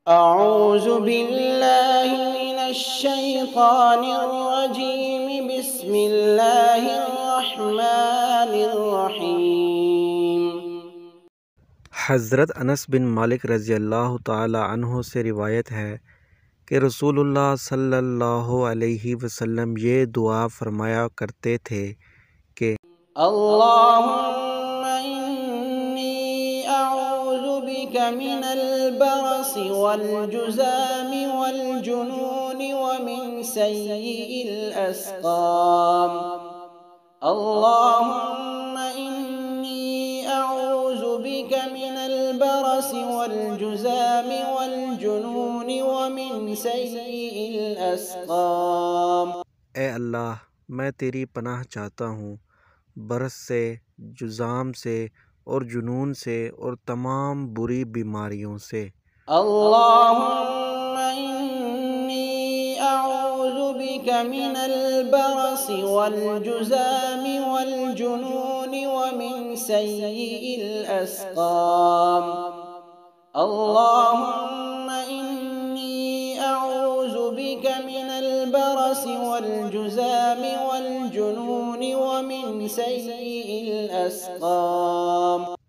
أعوذ بالله من الشيطان الرجيم بسم الله الرحمن الرحيم۔ حضرت انس بن مالک رضی اللہ تعالی عنہ سے روایت ہے کہ رسول اللہ صلی اللہ علیہ وسلم یہ دعا فرمایا کرتے تھے کہ اللهم إني أعوذ بك من البرص والجذام والجنون ومن سيء الأسقام۔ اللهم إني أعوذ بك من البرص والجذام والجنون ومن سيء الأسقام۔ اے اللہ، میں تیری پناہ چاہتا ہوں برس سے، جذام سے اور جنون سے اور تمام بری بیماریوں سے۔ اللهم إني أعوذ بك من البرص والجذام والجنون ومن سيء الأسقام۔ اللهم إني أعوذ بك من البرص والجذام والجنون ومن سيء الأسقام۔